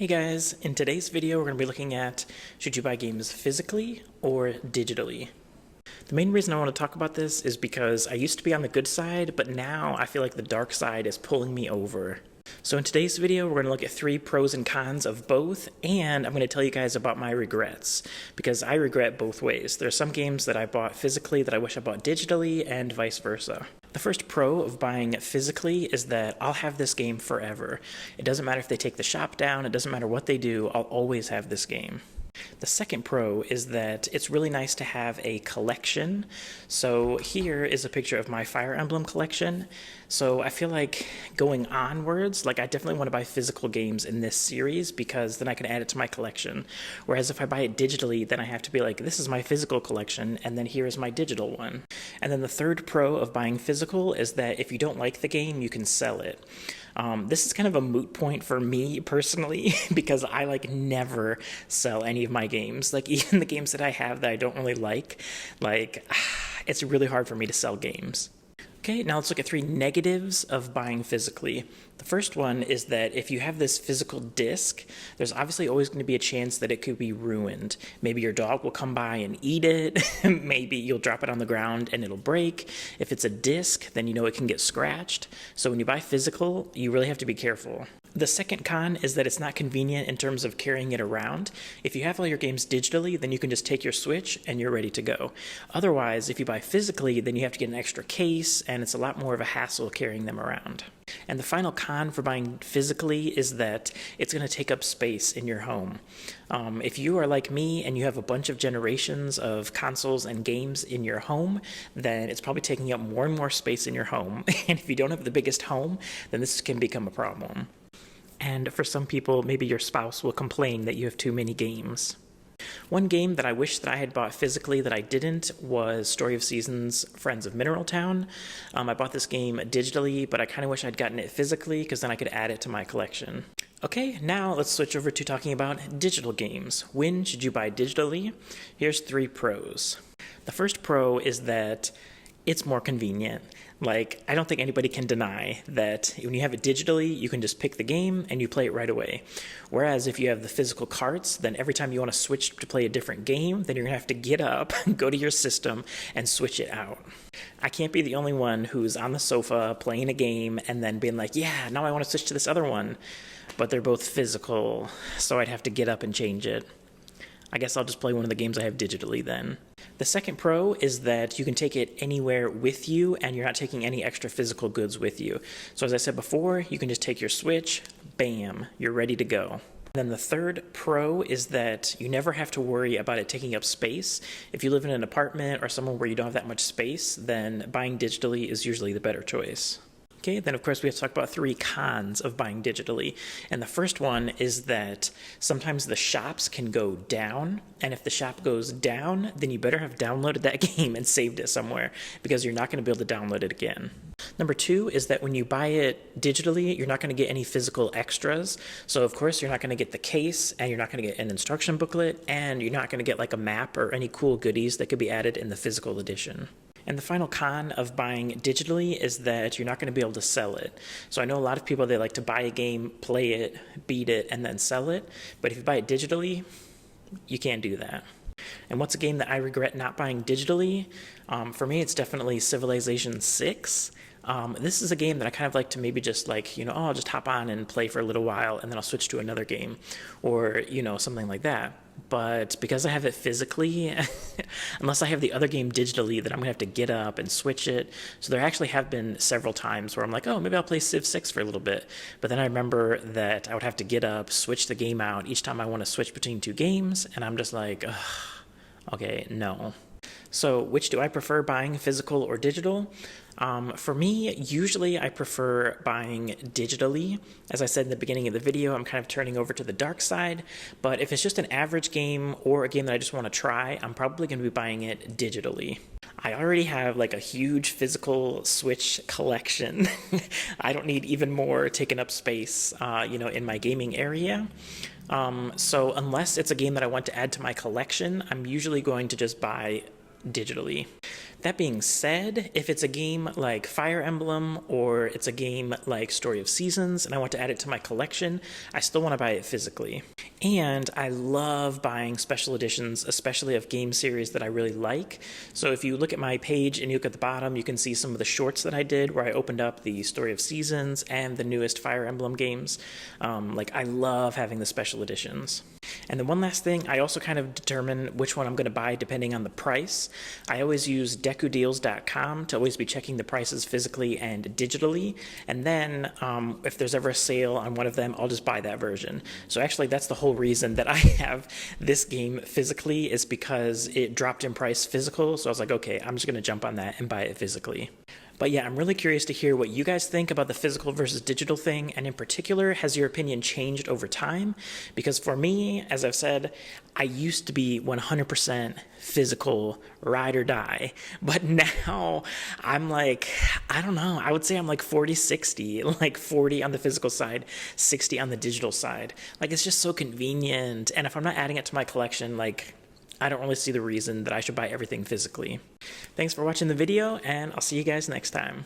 Hey guys, in today's video we're going to be looking at should you buy games physically or digitally. The main reason I want to talk about this is because I used to be on the good side, but now I feel like the dark side is pulling me over. So in today's video we're going to look at 3 pros and cons of both, and I'm going to tell you guys about my regrets, because I regret both ways. There are some games that I bought physically that I wish I bought digitally, and vice versa. The first pro of buying physically is that I'll have this game forever. It doesn't matter if they take the shop down, it doesn't matter what they do, I'll always have this game. The second pro is that it's really nice to have a collection. So here is a picture of my Fire Emblem collection. So I feel like going onwards, I definitely want to buy physical games in this series because then I can add it to my collection. Whereas if I buy it digitally, then I have to be like, this is my physical collection, and then here is my digital one. And then the third pro of buying physical is that if you don't like the game, you can sell it. This is kind of a moot point for me personally because I never sell any of my games. Even the games that I have that I don't really like, it's really hard for me to sell games. Okay, now let's look at 3 negatives of buying physically. The first one is that if you have this physical disc, there's obviously always going to be a chance that it could be ruined. Maybe your dog will come by and eat it. Maybe you'll drop it on the ground and it'll break. If it's a disc, then you know it can get scratched. So when you buy physical, you really have to be careful. The second con is that it's not convenient in terms of carrying it around. If you have all your games digitally, then you can just take your Switch and you're ready to go. Otherwise, if you buy physically, then you have to get an extra case, and it's a lot more of a hassle carrying them around. And the final con for buying physically is that it's going to take up space in your home. If you are like me and you have a bunch of generations of consoles and games in your home, then it's probably taking up more and more space in your home. And if you don't have the biggest home, then this can become a problem. And for some people, maybe your spouse will complain that you have too many games. One game that I wish that I had bought physically that I didn't was Story of Seasons Friends of Mineral Town. I bought this game digitally, but I kind of wish I'd gotten it physically because then I could add it to my collection. Okay, now let's switch over to talking about digital games. When should you buy digitally? Here's 3 pros. The first pro is that it's more convenient. I don't think anybody can deny that when you have it digitally, you can just pick the game and you play it right away. Whereas if you have the physical carts, then every time you want to switch to play a different game, then you're going to have to get up, go to your system, and switch it out. I can't be the only one who's on the sofa playing a game and then being like, yeah, now I want to switch to this other one. But they're both physical, so I'd have to get up and change it. I guess I'll just play one of the games I have digitally then. The second pro is that you can take it anywhere with you and you're not taking any extra physical goods with you. So as I said before, you can just take your Switch, bam, you're ready to go. Then the third pro is that you never have to worry about it taking up space. If you live in an apartment or somewhere where you don't have that much space, then buying digitally is usually the better choice. Okay, then of course we have to talk about 3 cons of buying digitally. And the first one is that sometimes the shops can go down, and if the shop goes down, then you better have downloaded that game and saved it somewhere, because you're not going to be able to download it again. Number 2 is that when you buy it digitally, you're not going to get any physical extras. So of course you're not going to get the case, and you're not going to get an instruction booklet, and you're not going to get a map or any cool goodies that could be added in the physical edition. And the final con of buying digitally is that you're not going to be able to sell it. So I know a lot of people, they like to buy a game, play it, beat it, and then sell it. But if you buy it digitally, you can't do that. And what's a game that I regret not buying digitally? For me, it's definitely Civilization 6. This is a game that I kind of like to maybe just I'll just hop on and play for a little while and then I'll switch to another game or, something like that. But because I have it physically, unless I have the other game digitally, then I'm going to have to get up and switch it. So there actually have been several times where I'm like, oh, maybe I'll play Civ 6 for a little bit. But then I remember that I would have to get up, switch the game out each time I want to switch between 2 games. And I'm just like, ugh, okay, no. So which do I prefer, buying physical or digital? For me, usually I prefer buying digitally. As I said in the beginning of the video, I'm kind of turning over to the dark side. But if it's just an average game or a game that I just want to try, I'm probably going to be buying it digitally. I already have a huge physical Switch collection. I don't need even more taking up space, in my gaming area. So unless it's a game that I want to add to my collection, I'm usually going to just buy digitally. That being said, if it's a game like Fire Emblem or it's a game like Story of Seasons and I want to add it to my collection, I still want to buy it physically. And I love buying special editions, especially of game series that I really like. So if you look at my page and you look at the bottom, you can see some of the shorts that I did where I opened up the Story of Seasons and the newest Fire Emblem games. I love having the special editions. And then one last thing, I also kind of determine which one I'm going to buy depending on the price. I always use decudeals.com to always be checking the prices physically and digitally. And then if there's ever a sale on one of them, I'll just buy that version. So actually, that's the whole reason that I have this game physically, is because it dropped in price physical. So I was like, okay, I'm just going to jump on that and buy it physically. But yeah, I'm really curious to hear what you guys think about the physical versus digital thing, and in particular, has your opinion changed over time? Because for me, as I've said, I used to be 100% physical, ride or die, but now I'm like, I don't know, I would say I'm like 40-60, like 40 on the physical side, 60 on the digital side. Like, it's just so convenient, and if I'm not adding it to my collection, like, I don't really see the reason that I should buy everything physically. Thanks for watching the video, and I'll see you guys next time.